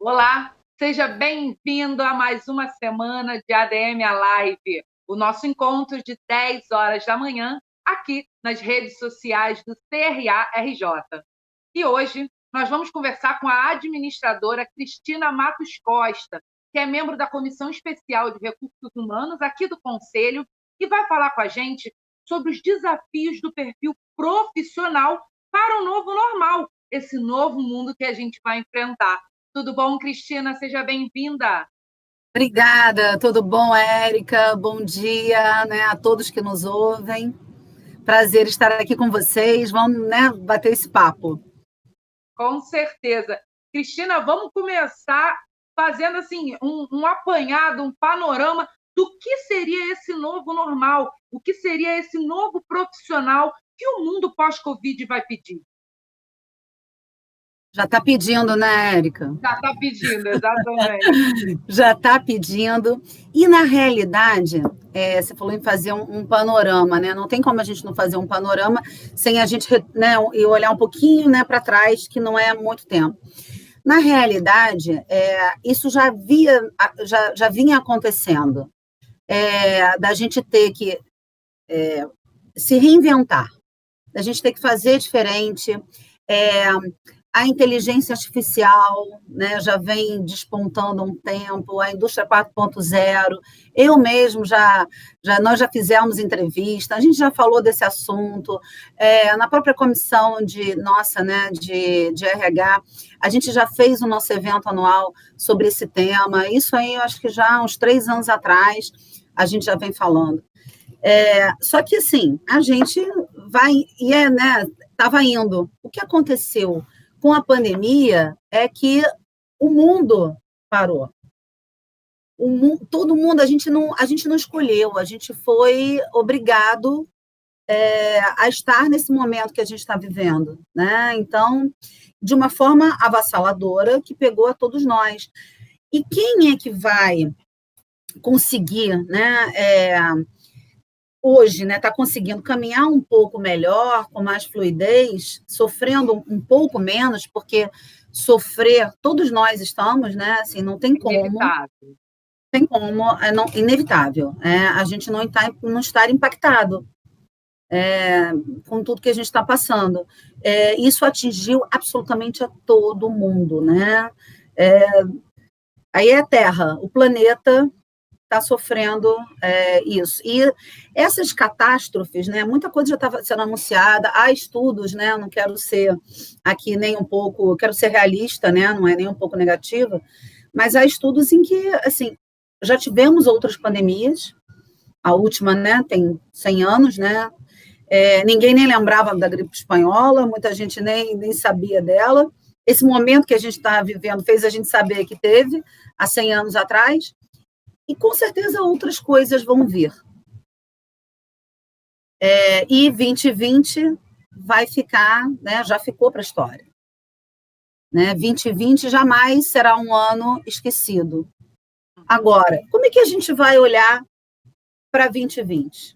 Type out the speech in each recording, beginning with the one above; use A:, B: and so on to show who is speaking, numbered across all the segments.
A: Olá, seja bem-vindo a mais uma semana de ADM a Live, o nosso encontro de 10 horas da manhã, aqui nas redes sociais do CRA-RJ. E hoje nós vamos conversar com a administradora Cristina Matos Costa, que é membro da Comissão Especial de Recursos Humanos aqui do Conselho, e vai falar com a gente sobre os desafios do perfil profissional para o novo normal, esse novo mundo que a gente vai enfrentar. Tudo bom, Cristina? Seja bem-vinda.
B: Obrigada, tudo bom, Érica? Bom dia, né, a todos que nos ouvem. Prazer estar aqui com vocês. Vamos, né, bater esse papo.
A: Com certeza. Cristina, vamos começar fazendo assim um apanhado, um panorama do que seria esse novo normal, o que seria esse novo profissional que o mundo pós-Covid vai pedir.
B: Já está pedindo, né, Érica?
A: Já está pedindo, exatamente.
B: Já está pedindo. E, na realidade, você falou em fazer um panorama, né? Não tem como a gente não fazer um panorama sem a gente, né, e olhar um pouquinho, né, para trás, que não é muito tempo. Na realidade, isso já vinha acontecendo, da gente ter que se reinventar, da gente ter que fazer diferente. A inteligência artificial, né, já vem despontando há um tempo, a indústria 4.0, eu mesmo nós já fizemos entrevista, a gente já falou desse assunto, na própria comissão de RH, a gente já fez o nosso evento anual sobre esse tema, isso aí eu acho que já há uns 3 anos atrás a gente já vem falando. Só que, assim, a gente vai, né, estava indo. O que aconteceu com a pandemia é que o mundo parou. Todo mundo, a gente não escolheu, a gente foi obrigado a estar nesse momento que a gente está vivendo, né? Então, de uma forma avassaladora que pegou a todos nós. E quem é que vai conseguir, né? Hoje, né, está conseguindo caminhar um pouco melhor, com mais fluidez, sofrendo um pouco menos, porque sofrer, todos nós estamos, né? Assim, não tem como.
A: Inevitável.
B: Tem como, inevitável. A gente não estar impactado com tudo que a gente está passando. Isso atingiu absolutamente a todo mundo, né? Aí é a Terra, o planeta está sofrendo isso. E essas catástrofes, né, muita coisa já estava sendo anunciada, há estudos, né, eu não quero ser aqui nem um pouco, quero ser realista, né, não é nem um pouco negativa, mas há estudos em que, assim, já tivemos outras pandemias, a última, né, tem 100 anos, né, ninguém nem lembrava da gripe espanhola, muita gente nem sabia dela. Esse momento que a gente está vivendo fez a gente saber que teve, há 100 anos atrás, e com certeza outras coisas vão vir. E 2020 vai ficar, né, já ficou para a história. Né? 2020 jamais será um ano esquecido. Agora, como é que a gente vai olhar para 2020?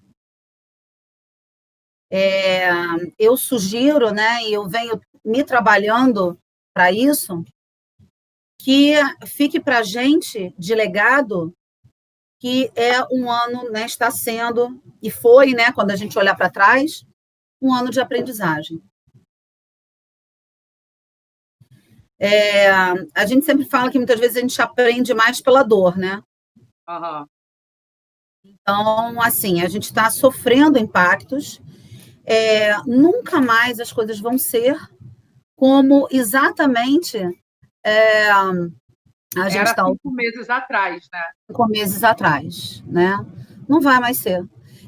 B: Eu sugiro, né, e eu venho me trabalhando para isso, que fique para a gente de legado que é um ano, né, está sendo, e foi, né, quando a gente olhar para trás, um ano de aprendizagem. A gente sempre fala que muitas vezes a gente aprende mais pela dor, né?
A: Uhum.
B: Então, assim, a gente está sofrendo impactos, nunca mais as coisas vão ser como exatamente a gente
A: está 5 meses atrás, né?
B: 5 meses atrás, né? Não vai mais ser.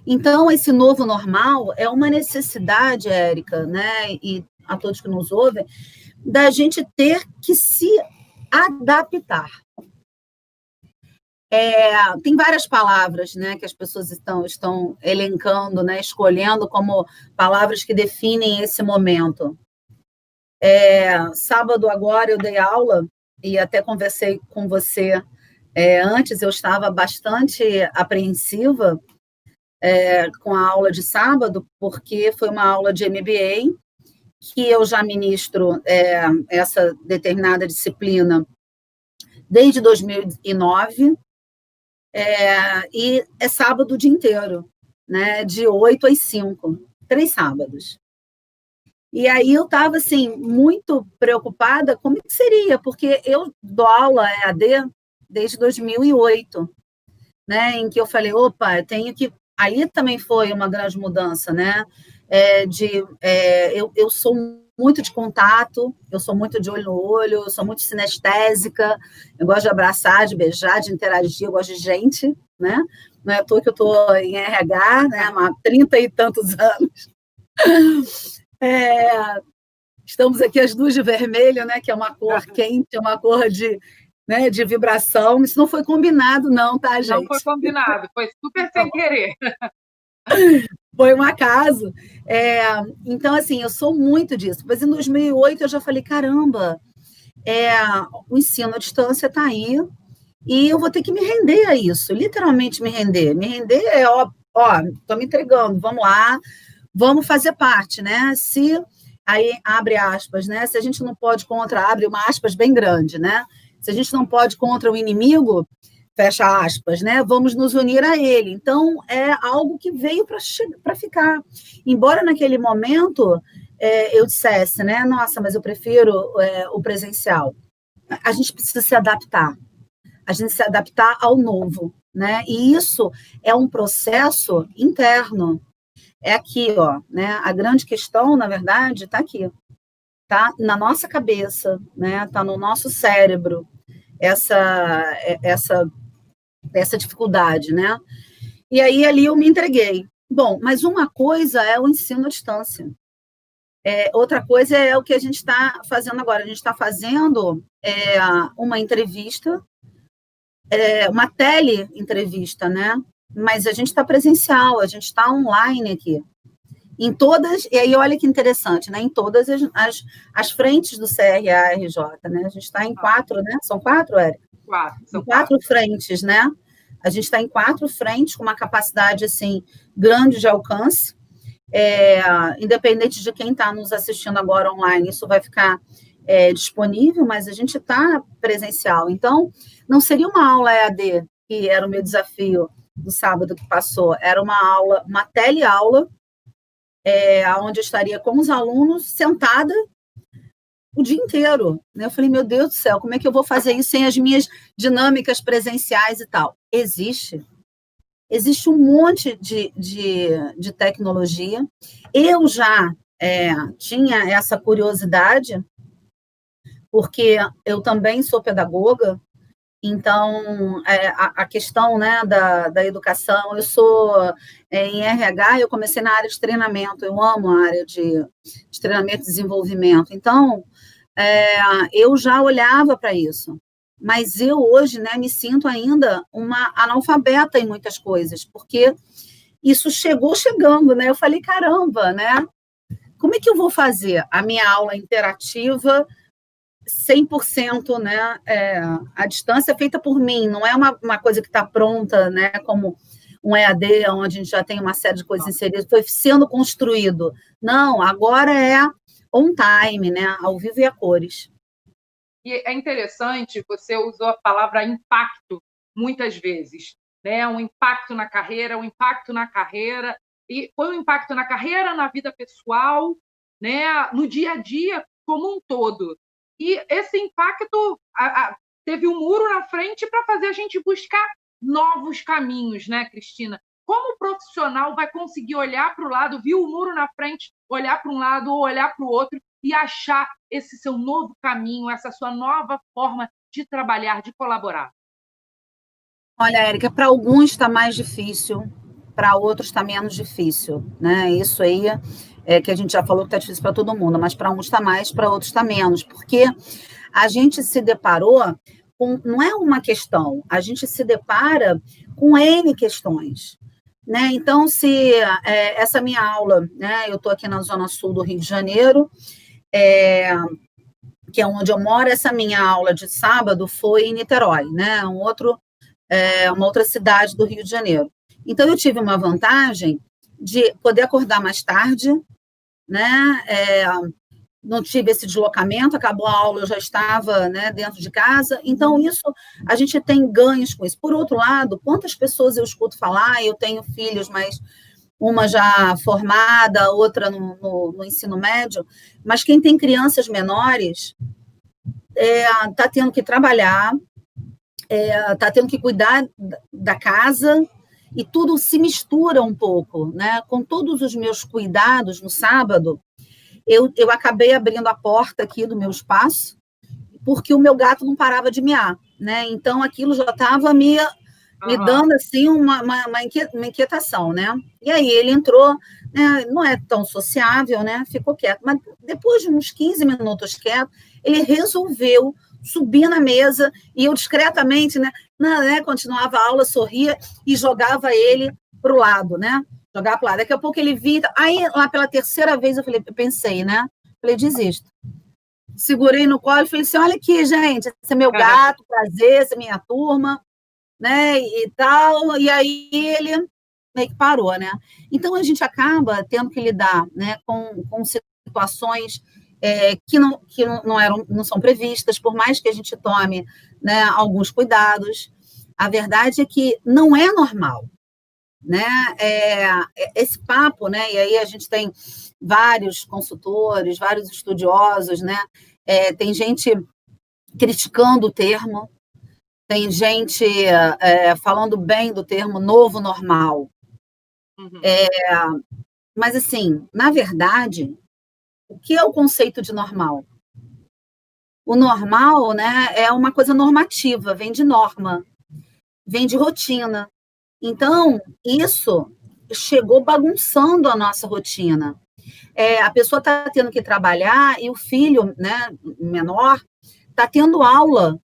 B: Então, esse novo normal é uma necessidade, Érica, né? E a todos que nos ouvem, da gente ter que se adaptar. Tem várias palavras, né, que as pessoas estão elencando, né, escolhendo como palavras que definem esse momento. Sábado agora eu dei aula e até conversei com você antes, eu estava bastante apreensiva com a aula de sábado, porque foi uma aula de MBA, que eu já ministro essa determinada disciplina desde 2009, e é sábado o dia inteiro, né, de 8 às 5, 3 sábados. E aí eu estava, assim, muito preocupada como que seria, porque eu dou aula EAD desde 2008, né, em que eu falei, opa, eu tenho que... Ali também foi uma grande mudança, né, eu sou muito de contato, eu sou muito de olho no olho, eu sou muito sinestésica, eu gosto de abraçar, de beijar, de interagir, eu gosto de gente, né, não é à toa que eu estou em RH, né, há 30 e tantos anos. Estamos aqui as duas de vermelho, né, que é uma cor quente, é uma cor de, né, de vibração. Isso não foi combinado, não, tá, gente?
A: Não foi combinado, foi super sem querer.
B: Foi um acaso. Então, assim, eu sou muito disso. Mas em 2008 eu já falei, caramba, o ensino à distância está aí e eu vou ter que me render a isso, literalmente me render. Me render é, estou me entregando, vamos lá, vamos fazer parte, né? Aí abre aspas, né? Se a gente não pode contra, abre uma aspas bem grande, né? Se a gente não pode contra o inimigo, fecha aspas, né? Vamos nos unir a ele. Então, é algo que veio para ficar. Embora naquele momento eu dissesse, né? Nossa, mas eu prefiro o presencial. A gente precisa se adaptar. A gente se adaptar ao novo, né? E isso é um processo interno. É aqui, ó, né? A grande questão, na verdade, está aqui. Está na nossa cabeça, né? Está no nosso cérebro, essa dificuldade, né? E aí, ali eu me entreguei. Bom, mas uma coisa é o ensino à distância. Outra coisa é o que a gente está fazendo agora. A gente está fazendo uma entrevista, uma tele-entrevista, né? Mas a gente está presencial, a gente está online aqui. Em todas, e aí olha que interessante, né? Em todas as frentes do CRA-RJ, né? A gente está em 4, né? São 4, Érica?
A: 4. São
B: 4 frentes, né? A gente está em 4 frentes, com uma capacidade, assim, grande de alcance. Independente de quem está nos assistindo agora online, isso vai ficar disponível, mas a gente está presencial. Então, não seria uma aula EAD, que era o meu desafio do sábado que passou, era uma teleaula, onde eu estaria com os alunos sentada o dia inteiro. Eu falei, meu Deus do céu, como é que eu vou fazer isso sem as minhas dinâmicas presenciais e tal? Existe um monte de tecnologia. Eu já tinha essa curiosidade, porque eu também sou pedagoga. Então, a questão, né, da educação, eu sou em RH, eu comecei na área de treinamento, eu amo a área de treinamento e desenvolvimento. Então, eu já olhava para isso. Mas eu hoje, né, me sinto ainda uma analfabeta em muitas coisas, porque isso chegando, né? Eu falei, caramba, né? Como é que eu vou fazer a minha aula interativa 100%, né, a distância é feita por mim, não é uma coisa que está pronta, né, como um EAD, onde a gente já tem uma série de coisas inseridas, foi sendo construído. Não, agora é on time, né, ao vivo e a cores.
A: E é interessante, você usou a palavra impacto muitas vezes, né, um impacto na carreira, e foi um impacto na carreira, na vida pessoal, né, no dia a dia como um todo. E esse impacto teve um muro na frente para fazer a gente buscar novos caminhos, né, Cristina? Como o profissional vai conseguir olhar para o lado, viu o muro na frente, olhar para um lado ou olhar para o outro e achar esse seu novo caminho, essa sua nova forma de trabalhar, de colaborar?
B: Olha, Érica, para alguns está mais difícil, para outros está menos difícil, né? Isso aí que a gente já falou que está difícil para todo mundo, mas para uns está mais, para outros está menos, porque a gente se deparou com, não é uma questão, a gente se depara com N questões, né? Então, se essa minha aula, né, eu estou aqui na Zona Sul do Rio de Janeiro, que é onde eu moro, essa minha aula de sábado foi em Niterói, né? Uma outra cidade do Rio de Janeiro. Então, eu tive uma vantagem de poder acordar mais tarde, né? não tive esse deslocamento, acabou a aula, eu já estava, né, dentro de casa. Então, isso, a gente tem ganhos com isso. Por outro lado, quantas pessoas eu escuto falar, eu tenho filhos, mas uma já formada, outra no ensino médio, mas quem tem crianças menores está tendo que trabalhar, está tendo que cuidar da casa, e tudo se mistura um pouco, né? Com todos os meus cuidados no sábado, eu acabei abrindo a porta aqui do meu espaço, porque o meu gato não parava de miar, né? Então, aquilo já estava me dando, assim, uma inquietação, né? E aí ele entrou, né? Não é tão sociável, né? Ficou quieto. Mas depois de uns 15 minutos quieto, ele resolveu subir na mesa e eu discretamente, né, continuava a aula, sorria e jogava ele para o lado, né? Jogar para o lado. Daqui a pouco ele via. Aí, lá pela terceira vez, eu pensei, né? Falei, desisto. Segurei no colo e falei assim: olha aqui, gente, esse é meu gato, prazer, essa é minha turma, né? E tal. E aí ele meio que parou, né? Então a gente acaba tendo que lidar, né, com situações que não são previstas, por mais que a gente tome, né, alguns cuidados. A verdade é que não é normal, né? Esse papo, né? E aí a gente tem vários consultores, vários estudiosos, né? Tem gente criticando o termo, tem gente falando bem do termo novo normal. Mas, assim, na verdade, o que é o conceito de normal? O normal, né, é uma coisa normativa, vem de norma, vem de rotina. Então, isso chegou bagunçando a nossa rotina. A pessoa está tendo que trabalhar e o filho, né, menor está tendo aula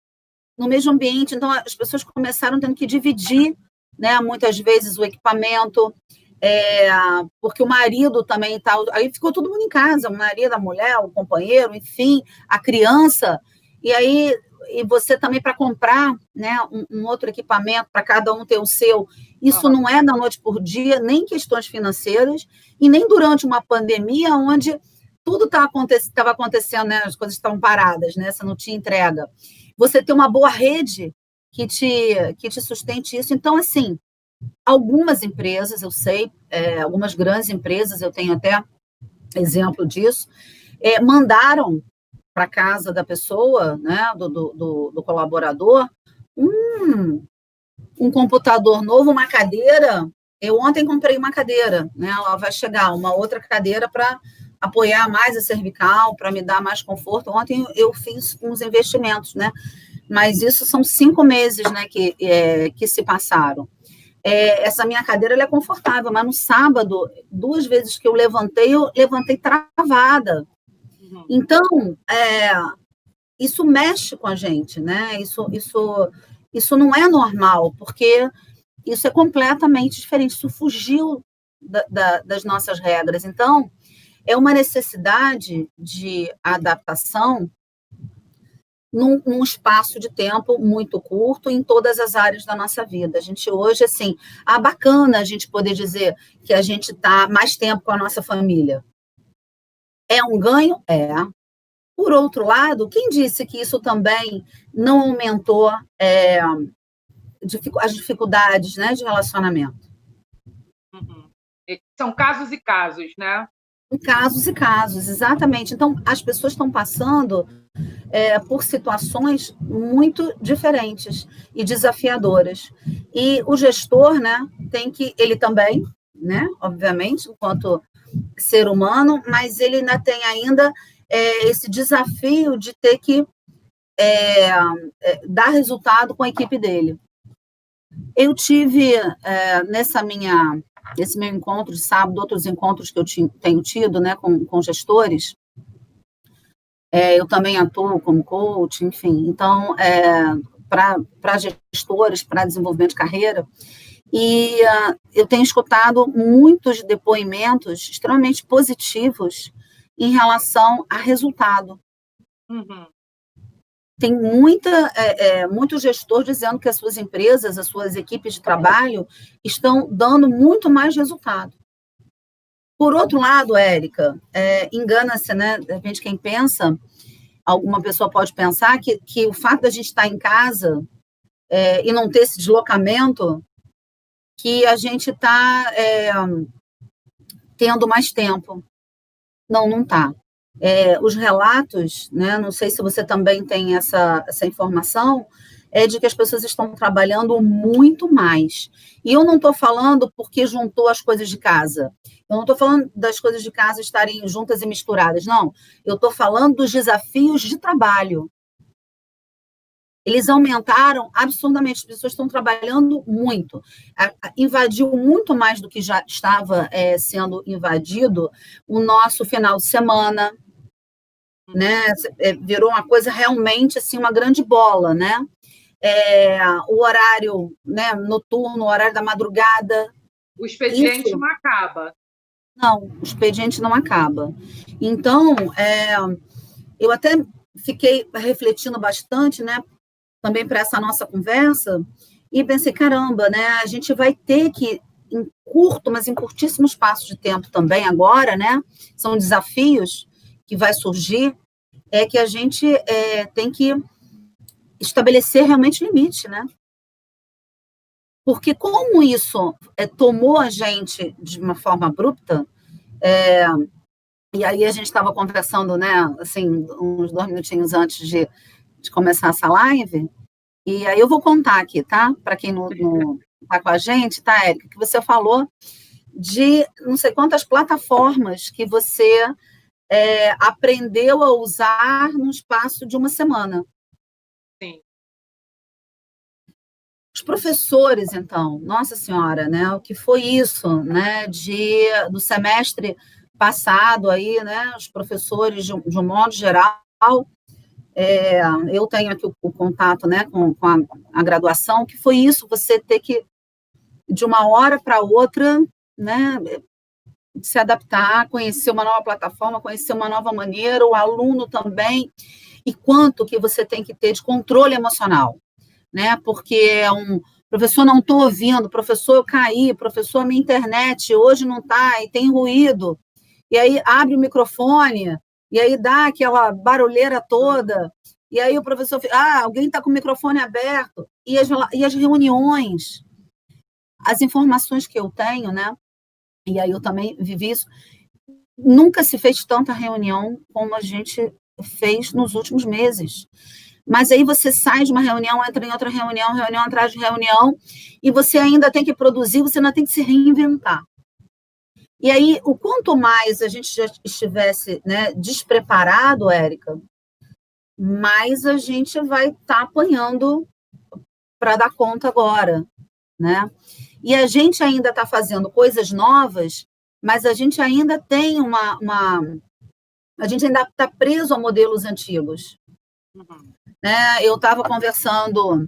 B: no mesmo ambiente. Então, as pessoas começaram tendo que dividir, né, muitas vezes o equipamento, porque o marido também está... Aí ficou todo mundo em casa, o marido, a mulher, o companheiro, enfim, a criança. E aí você também, para comprar, né, um outro equipamento, para cada um ter o seu, isso não é da noite por dia, nem questões financeiras, e nem durante uma pandemia onde tudo estava acontecendo, né, as coisas estavam paradas, né, você não tinha entrega. Você ter uma boa rede que te sustente isso. Então, assim, algumas empresas, eu sei, algumas grandes empresas, eu tenho até exemplo disso, mandaram para casa da pessoa, né, do colaborador, um computador novo, uma cadeira. Eu ontem comprei uma cadeira, né, ela vai chegar, uma outra cadeira para apoiar mais a cervical, para me dar mais conforto. Ontem eu fiz uns investimentos, né, mas isso são 5 meses, né, que se passaram. Essa minha cadeira ela é confortável, mas no sábado, 2 vezes que eu levantei travada. Então, isso mexe com a gente, né? Isso não é normal, porque isso é completamente diferente, isso fugiu das nossas regras. Então, é uma necessidade de adaptação num espaço de tempo muito curto em todas as áreas da nossa vida. A gente hoje, assim, bacana a gente poder dizer que a gente está mais tempo com a nossa família. É um ganho? É. Por outro lado, quem disse que isso também não aumentou as dificuldades, né, de relacionamento?
A: São casos e casos, né?
B: Casos e casos, exatamente. Então, as pessoas estão passando por situações muito diferentes e desafiadoras. E o gestor, né, ele também, né, obviamente, enquanto ser humano, mas ele ainda tem esse desafio de ter que dar resultado com a equipe dele. Eu tive, nesse meu encontro de sábado, outros encontros que eu tenho tido, né, com gestores, eu também atuo como coach, enfim, então, para gestores, para desenvolvimento de carreira, e eu tenho escutado muitos depoimentos extremamente positivos em relação a resultado. Tem muito gestor dizendo que as suas empresas, as suas equipes de trabalho estão dando muito mais resultado. Por outro lado, Érica, engana-se, né? De repente, quem pensa, alguma pessoa pode pensar que o fato da gente estar em casa e não ter esse deslocamento, que a gente está tendo mais tempo. Não, não está. Os relatos, né, não sei se você também tem essa informação, é de que as pessoas estão trabalhando muito mais. E eu não estou falando porque juntou as coisas de casa. Eu não estou falando das coisas de casa estarem juntas e misturadas, não. Eu estou falando dos desafios de trabalho. Eles aumentaram absurdamente, as pessoas estão trabalhando muito. Invadiu muito mais do que já estava sendo invadido o nosso final de semana, né? Virou uma coisa realmente assim, uma grande bola, né? O horário, né, noturno, o horário da madrugada.
A: O expediente não acaba.
B: Não, o expediente não acaba. Então, eu até fiquei refletindo bastante, né, também para essa nossa conversa, e pensei, caramba, né, a gente vai ter que, em curto, mas em curtíssimo espaço de tempo também agora, né, são desafios que vai surgir, que a gente tem que estabelecer realmente limite, né? Porque como isso tomou a gente de uma forma abrupta, e aí a gente estava conversando, né, assim, uns 2 minutinhos antes de começar essa live, e aí eu vou contar aqui, tá? Para quem não está com a gente, tá, Érica, que você falou de não sei quantas plataformas que você aprendeu a usar no espaço de uma semana.
A: Sim.
B: Os professores, então, nossa senhora, né? O que foi isso, né? Do semestre passado aí, né? Os professores, de um modo geral, eu tenho aqui o contato, né? Com a graduação, que foi isso, você ter que, de uma hora para outra, né? Se adaptar, conhecer uma nova plataforma, conhecer uma nova maneira, o aluno também, e quanto que você tem que ter de controle emocional, né? Porque professor, não estou ouvindo, professor, eu caí, professor, minha internet hoje não está, e tem ruído, e aí abre o microfone, e aí dá aquela barulheira toda, e aí o professor fica, alguém está com o microfone aberto, e as reuniões, as informações que eu tenho, né? E aí eu também vivi isso, nunca se fez tanta reunião como a gente fez nos últimos meses. Mas aí você sai de uma reunião, entra em outra reunião, reunião atrás de reunião, e você ainda tem que produzir, você ainda tem que se reinventar. E aí, o quanto mais a gente já estivesse, né, despreparado, Érica, mais a gente vai estar apanhando para dar conta agora, né? E a gente ainda está fazendo coisas novas, mas a gente ainda tem a gente ainda está preso a modelos antigos. Uhum. Né? Eu estava conversando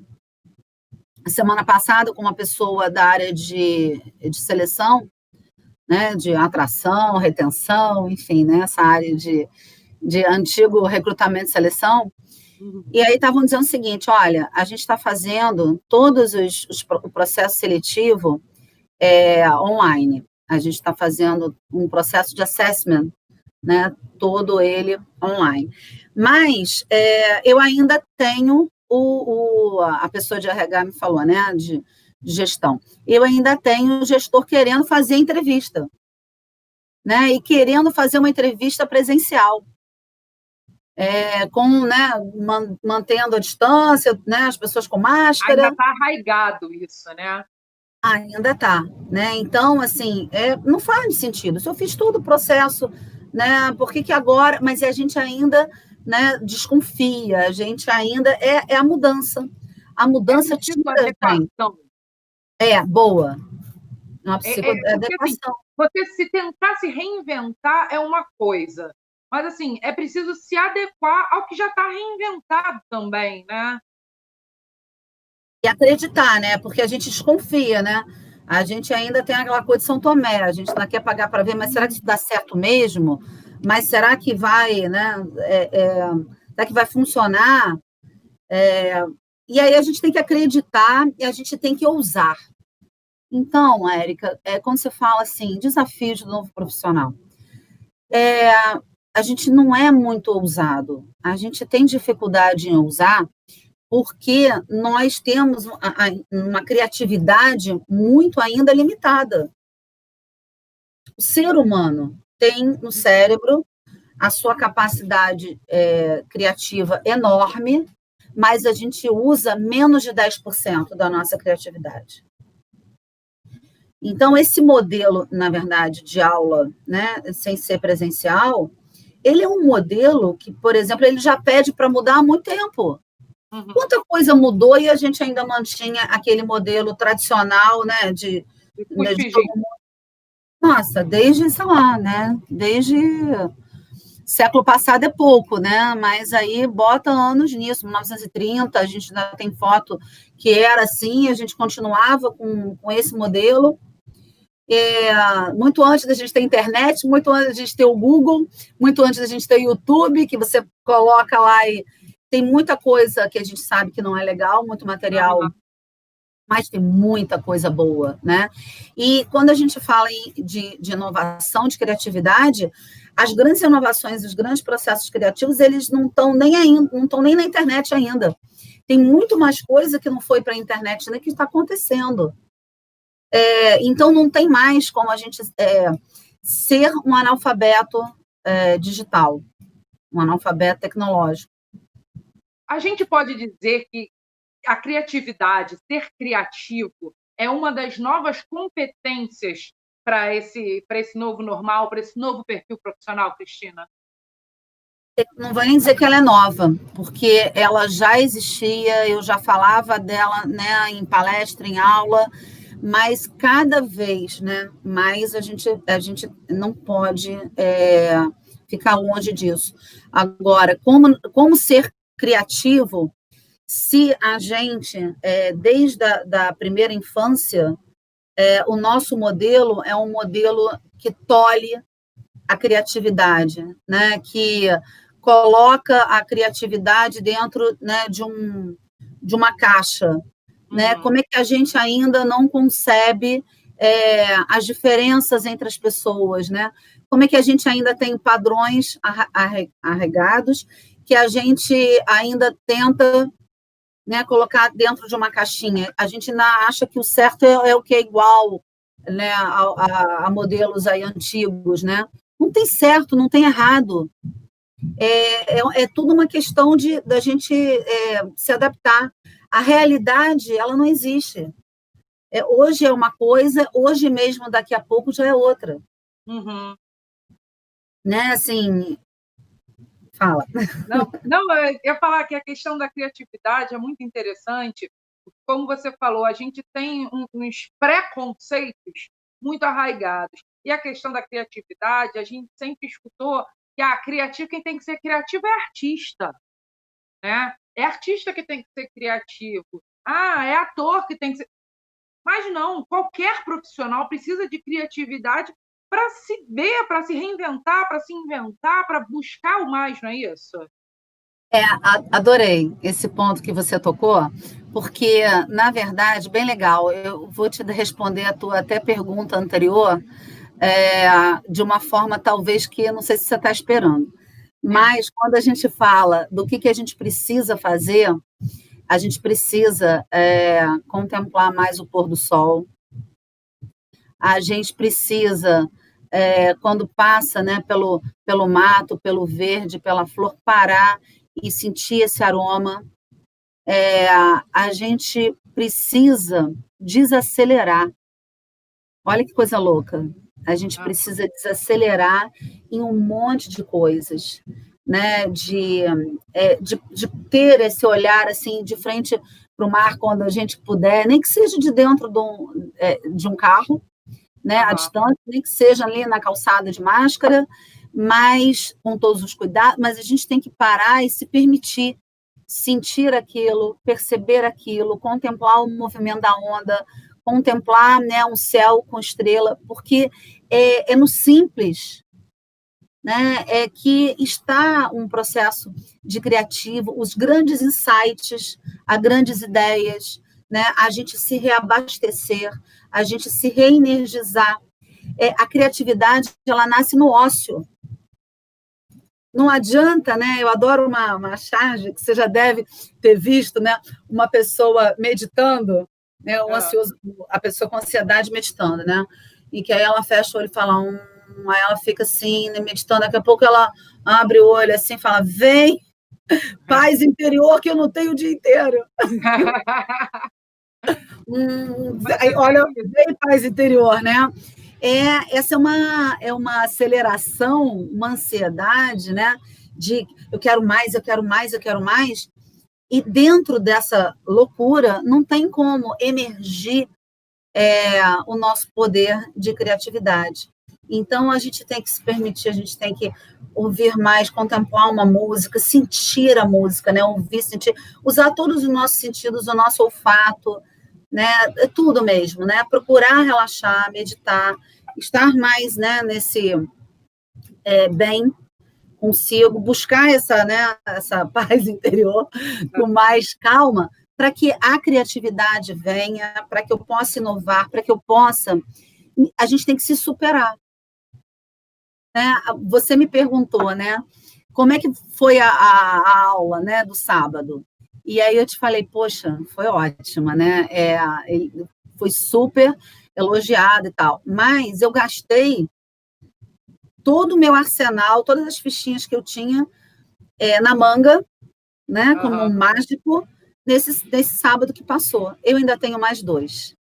B: semana passada com uma pessoa da área de seleção, né, de atração, retenção, enfim, né, essa área de antigo recrutamento e seleção, e aí estavam dizendo o seguinte, olha, a gente está fazendo todos o processo seletivo online, a gente está fazendo um processo de assessment, né, todo ele online. Mas eu ainda tenho a pessoa de RH me falou, né, de gestão. Eu ainda tenho o gestor querendo fazer entrevista, né, e querendo fazer uma entrevista presencial, né, mantendo a distância, né, as pessoas com máscara.
A: Ainda está arraigado isso, né?
B: Ainda está, né? Então, assim, não faz sentido. Se eu fiz todo o processo, né? Por que agora? Mas a gente ainda, né, desconfia, a gente ainda a mudança. A mudança tira a gente. Boa. Uma psicoadequação.
A: Assim, você se tentar se reinventar é uma coisa, mas assim, é preciso se adequar ao que já está reinventado também, né?
B: E acreditar, né? Porque a gente desconfia, né? A gente ainda tem aquela coisa de São Tomé, a gente não quer pagar para ver, mas será que isso dá certo mesmo? Mas será que vai, né? Será que vai funcionar? E aí a gente tem que acreditar e a gente tem que ousar. Então, Érica, quando você fala assim, desafios do novo profissional, a gente não é muito ousado, a gente tem dificuldade em ousar porque nós temos uma criatividade muito ainda limitada. O ser humano tem no cérebro a sua capacidade criativa enorme, mas a gente usa menos de 10% da nossa criatividade. Então, esse modelo, na verdade, de aula, né, sem ser presencial, ele é um modelo que, por exemplo, ele já pede para mudar há muito tempo. Uhum. Quanta coisa mudou e a gente ainda mantinha aquele modelo tradicional, né, de todo mundo. Nossa, desde, sei lá, né, desde século passado é pouco, né, mas aí bota anos nisso, 1930, a gente ainda tem foto que era assim, a gente continuava com esse modelo, muito antes da gente ter internet, muito antes da gente ter o Google, muito antes da gente ter o YouTube, que você coloca lá e tem muita coisa que a gente sabe que não é legal, muito material, mas tem muita coisa boa, né? E quando a gente fala de inovação, de criatividade, as grandes inovações, os grandes processos criativos, eles não estão nem na internet ainda. Tem muito mais coisa que não foi para a internet ainda que está acontecendo. Então, não tem mais como a gente ser um analfabeto digital, um analfabeto tecnológico.
A: A gente pode dizer que a criatividade, ser criativo, é uma das novas competências para esse novo normal, para esse novo perfil profissional, Cristina?
B: Não vou nem dizer que ela é nova, porque ela já existia, eu já falava dela, né, em palestra, em aula, mas cada vez, né, mais a gente não pode ficar longe disso. Agora, como ser criativo, se a gente, desde a primeira infância, o nosso modelo é um modelo que tolhe a criatividade, né, que coloca a criatividade dentro, né, de uma caixa, né? Como é que a gente ainda não concebe as diferenças entre as pessoas, né? Como é que a gente ainda tem padrões arregados que a gente ainda tenta, né, colocar dentro de uma caixinha? A gente ainda acha que o certo é o que é igual, né, a modelos aí antigos, né? Não tem certo, não tem errado. É tudo uma questão da gente se adaptar. A realidade, ela não existe. Hoje é uma coisa, hoje mesmo, daqui a pouco, já é outra.
A: Uhum.
B: Né, assim... Fala.
A: Não, eu ia falar que a questão da criatividade é muito interessante. Como você falou, a gente tem uns preconceitos muito arraigados. E a questão da criatividade, a gente sempre escutou que quem tem que ser criativo é artista, né? É artista que tem que ser criativo. É ator que tem que ser... Mas não, qualquer profissional precisa de criatividade para se ver, para se reinventar, para se inventar, para buscar o mais, não é isso?
B: Adorei esse ponto que você tocou, porque, na verdade, bem legal, eu vou te responder a tua até pergunta anterior, de uma forma talvez que não sei se você está esperando. Mas quando a gente fala do que a gente precisa fazer, a gente precisa contemplar mais o pôr do sol, a gente precisa, quando passa, né, pelo mato, pelo verde, pela flor, parar e sentir esse aroma. A gente precisa desacelerar. Olha que coisa louca. A gente precisa desacelerar em um monte de coisas, né? De ter esse olhar assim de frente para o mar quando a gente puder, nem que seja de dentro de um carro, né? À distância, nem que seja ali na calçada de máscara, mas com todos os cuidados, mas a gente tem que parar e se permitir sentir aquilo, perceber aquilo, contemplar o movimento da onda, contemplar, né, um céu com estrela, porque é no simples, né, que está um processo de criativo, os grandes insights, as grandes ideias, né, a gente se reabastecer, a gente se reenergizar. A criatividade, ela nasce no ócio. Não adianta, né? Eu adoro uma charge que você já deve ter visto, né? Uma pessoa meditando, né? Um ansioso, a pessoa com ansiedade meditando, né? E que aí ela fecha o olho e fala, aí ela fica assim, né, meditando, daqui a pouco ela abre o olho assim e fala, vem, paz interior que eu não tenho o dia inteiro. Aí, olha, vem paz interior, né? Essa é uma aceleração, uma ansiedade, né? De eu quero mais, eu quero mais, eu quero mais. E dentro dessa loucura, não tem como emergir o nosso poder de criatividade. Então, a gente tem que se permitir, a gente tem que ouvir mais, contemplar uma música, sentir a música, né? Ouvir, sentir, usar todos os nossos sentidos, o nosso olfato, né? É tudo mesmo, né? Procurar relaxar, meditar, estar mais, né, nesse bem consigo, buscar essa paz interior com mais calma, para que a criatividade venha, para que eu possa inovar, para que eu possa... A gente tem que se superar. Né? Você me perguntou, né? Como é que foi a aula, né, do sábado? E aí eu te falei, poxa, foi ótima, né? Foi super elogiada e tal. Mas eu gastei todo o meu arsenal, todas as fichinhas que eu tinha na manga, né, como um mágico, nesse sábado que passou. Eu ainda tenho mais 2.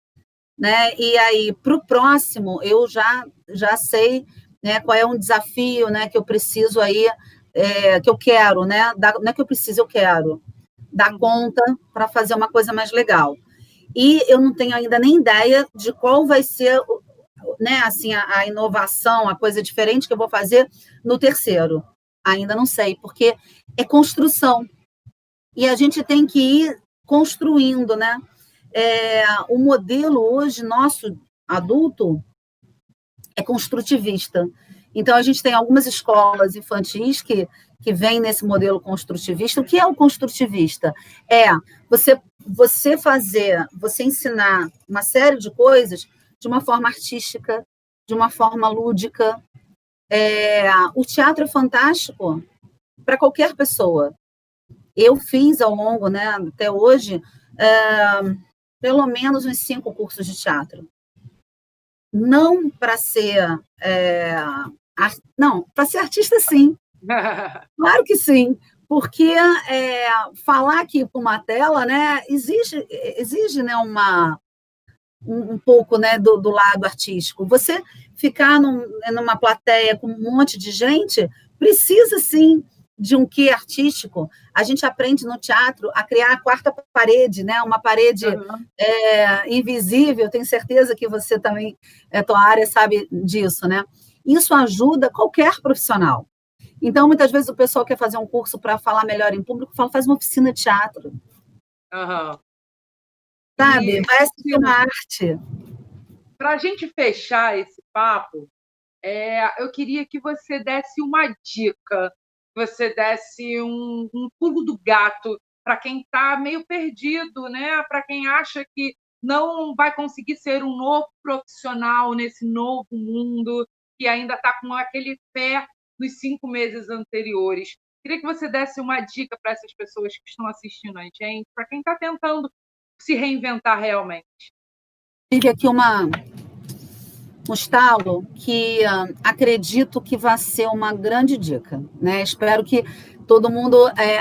B: Né? E aí, para o próximo, eu já sei, né, qual é um desafio, né, que eu preciso aí, que eu quero, né? Não é que eu preciso, eu quero dar conta para fazer uma coisa mais legal. E eu não tenho ainda nem ideia de qual vai ser, né, assim, a inovação, a coisa diferente que eu vou fazer no terceiro. Ainda não sei, porque é construção. E a gente tem que ir construindo, né? O modelo hoje, nosso adulto, é construtivista. Então, a gente tem algumas escolas infantis que vêm nesse modelo construtivista. O que é o construtivista? Você ensinar uma série de coisas de uma forma artística, de uma forma lúdica. O teatro é fantástico para qualquer pessoa. Eu fiz ao longo, né, até hoje, pelo menos uns 5 cursos de teatro. Não para ser... não, para ser artista, sim. Claro que sim, porque falar aqui para uma tela, né, exige né, um pouco, né, do lado artístico. Você ficar numa plateia com um monte de gente, precisa, sim, de um quê artístico. A gente aprende no teatro a criar a quarta parede, né? Uma parede invisível. Tenho certeza que você também, tua área, sabe disso, né? Isso ajuda qualquer profissional. Então, muitas vezes o pessoal quer fazer um curso para falar melhor em público, faz uma oficina de teatro. Sabe? Vai assistir uma arte.
A: Para a gente fechar esse papo, eu queria que você desse uma dica, que você desse um pulo do gato para quem está meio perdido, né? Para quem acha que não vai conseguir ser um novo profissional nesse novo mundo, que ainda está com aquele pé nos 5 meses anteriores. Queria que você desse uma dica para essas pessoas que estão assistindo a gente, para quem está tentando se reinventar realmente.
B: Tive aqui um estalo que acredito que vai ser uma grande dica, né? Espero que todo mundo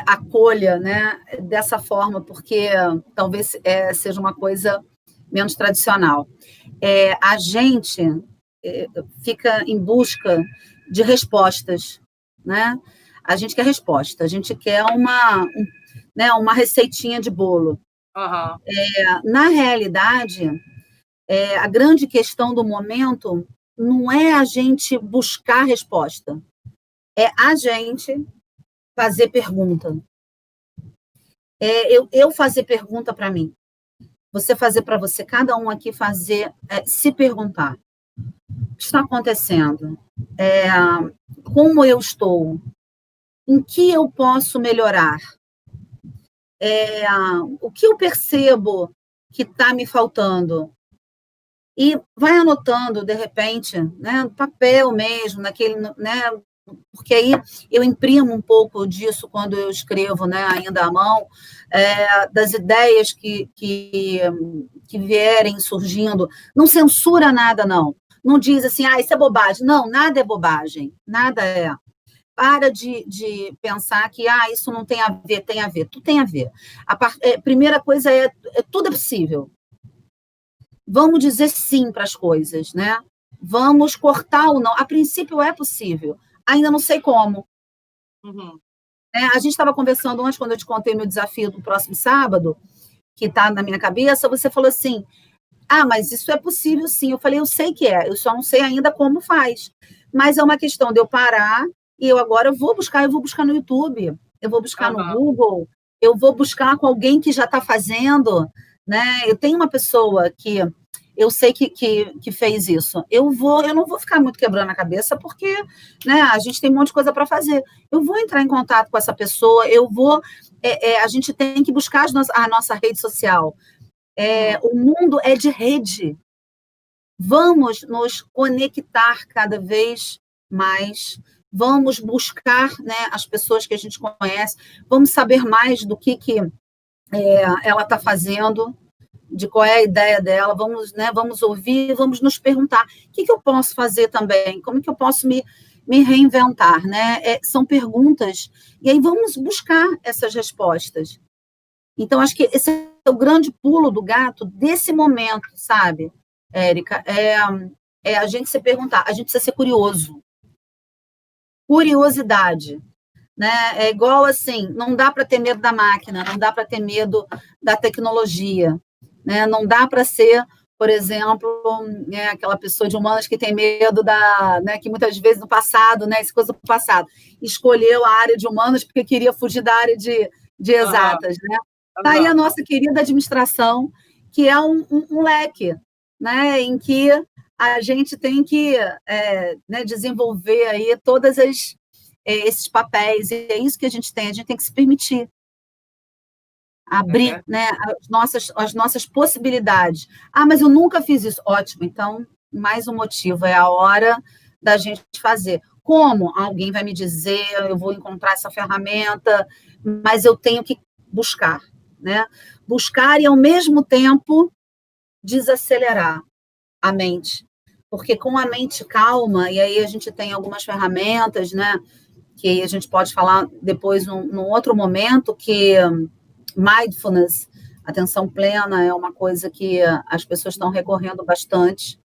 B: acolha, né, dessa forma, porque talvez seja uma coisa menos tradicional. A gente fica em busca de respostas, né? A gente quer resposta, a gente quer uma receitinha de bolo. Na realidade, a grande questão do momento não é a gente buscar resposta, é a gente fazer pergunta. Eu fazer pergunta para mim, você fazer para você, cada um aqui fazer, se perguntar. O que está acontecendo? Como eu estou? Em que eu posso melhorar? O que eu percebo que está me faltando? e vai anotando, de repente, né, no papel mesmo, naquele, né, porque aí eu imprimo um pouco disso quando eu escrevo, né, ainda à mão, das ideias que vierem surgindo. Não censura nada, não. Não diz assim, isso é bobagem. Não, nada é bobagem, nada é. Para de pensar que isso não tem a ver, tem a ver. Tudo tem a ver. Primeira coisa tudo é possível. Vamos dizer sim para as coisas, né? Vamos cortar o não. A princípio é possível. Ainda não sei como.
A: Uhum.
B: A gente estava conversando antes, quando eu te contei meu desafio do próximo sábado, que está na minha cabeça, você falou assim, mas isso é possível sim. Eu falei, eu sei que é, eu só não sei ainda como faz. Mas é uma questão de eu parar e eu agora eu vou buscar no YouTube, eu vou buscar no Google, eu vou buscar com alguém que já está fazendo, né? Eu tenho uma pessoa que eu sei que fez isso. Eu não vou ficar muito quebrando a cabeça, porque, né, a gente tem um monte de coisa para fazer. Eu vou entrar em contato com essa pessoa, a gente tem que buscar a nossa rede social. O mundo é de rede. Vamos nos conectar cada vez mais, vamos buscar, né, as pessoas que a gente conhece, vamos saber mais do que ela está fazendo, de qual é a ideia dela, vamos ouvir, vamos nos perguntar, o que eu posso fazer também, como que eu posso me reinventar, né? São perguntas, e aí vamos buscar essas respostas. Então, acho que esse é o grande pulo do gato desse momento, sabe, Érica? É a gente se perguntar, a gente precisa ser curioso. Curiosidade. Né? É igual assim, não dá para ter medo da máquina, não dá para ter medo da tecnologia, né? Não dá para ser, por exemplo, aquela pessoa de humanas que tem medo né, que muitas vezes no passado, né, essa coisa do passado, escolheu a área de humanas porque queria fugir da área de exatas, né? Tá aí a nossa querida administração, que é um leque, né, em que a gente tem que né, desenvolver aí todas esses papéis, e é isso que a gente tem que se permitir abrir, né, as nossas possibilidades. Mas eu nunca fiz isso. Ótimo, então, mais um motivo, é a hora da gente fazer. Como? Alguém vai me dizer, eu vou encontrar essa ferramenta, mas eu tenho que buscar, né? Buscar e, ao mesmo tempo, desacelerar a mente. Porque com a mente calma, e aí a gente tem algumas ferramentas, né, que a gente pode falar depois num outro momento, que mindfulness, atenção plena, é uma coisa que as pessoas estão recorrendo bastante,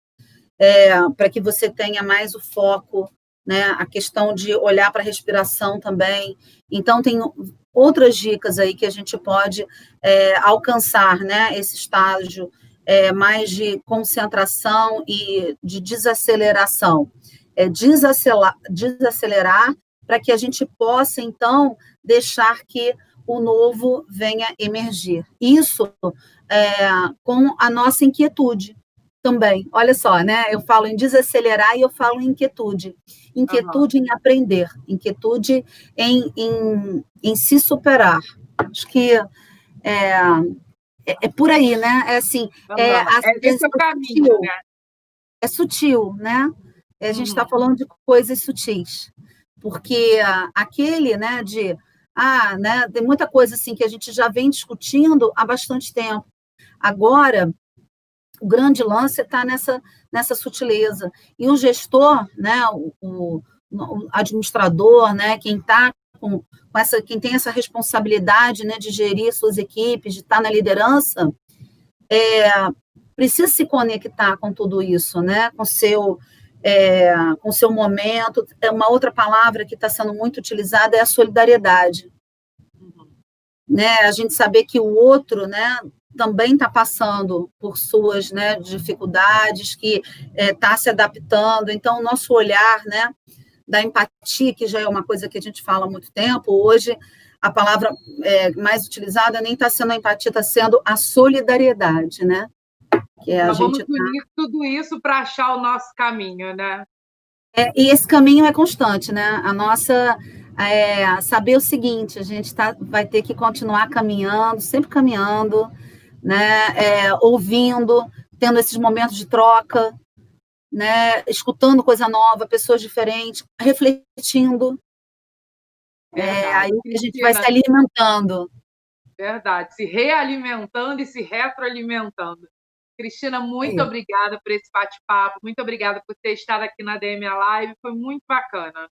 B: para que você tenha mais o foco, né, a questão de olhar para a respiração também. Então, tem outras dicas aí que a gente pode alcançar, né, esse estágio mais de concentração e de desaceleração. Desacelerar para que a gente possa, então, deixar que o novo venha emergir. Isso com a nossa inquietude também. Olha só, né? Eu falo em desacelerar e eu falo em inquietude. Inquietude em aprender, inquietude em se superar. Acho que é por aí, né? Assim,
A: esse é o caminho, né?
B: É sutil, né? A gente está falando de coisas sutis, porque aquele, né, né, tem muita coisa assim que a gente já vem discutindo há bastante tempo. Agora, o grande lance está nessa sutileza. E o gestor, né, o administrador, né, quem está quem tem essa responsabilidade, né, de gerir suas equipes, de estar na liderança, precisa se conectar com tudo isso, né, com o seu momento. Uma outra palavra que está sendo muito utilizada é a solidariedade. Né, a gente saber que o outro, né, também está passando por suas, né, dificuldades, que está se adaptando. Então, o nosso olhar, né, da empatia, que já é uma coisa que a gente fala há muito tempo, hoje a palavra mais utilizada nem está sendo a empatia, está sendo a solidariedade, né?
A: Nós vamos unir tudo isso para achar o nosso caminho, né?
B: E esse caminho é constante, né? A nossa... saber o seguinte, a gente vai ter que continuar caminhando, sempre caminhando, né? Ouvindo, tendo esses momentos de troca, né? Escutando coisa nova, pessoas diferentes, refletindo.
A: Verdade.
B: Aí que a gente vai se alimentando.
A: Verdade, se realimentando e se retroalimentando. Cristina, muito obrigada por esse bate-papo, muito obrigada por ter estado aqui na DM Live, foi muito bacana.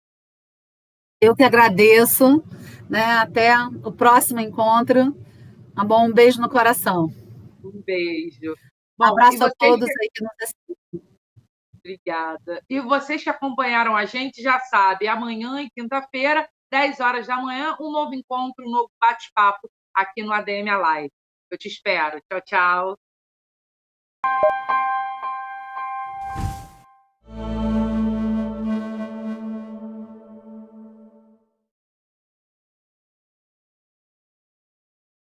B: Eu que agradeço, né? Até o próximo encontro. Tá bom? Um beijo no coração.
A: Um beijo.
B: Um abraço a todos aí que nos assistem.
A: Obrigada. E vocês que acompanharam a gente já sabem, amanhã e quinta-feira, 10 horas da manhã, um novo encontro, um novo bate-papo aqui no ADM Live. Eu te espero. Tchau, tchau.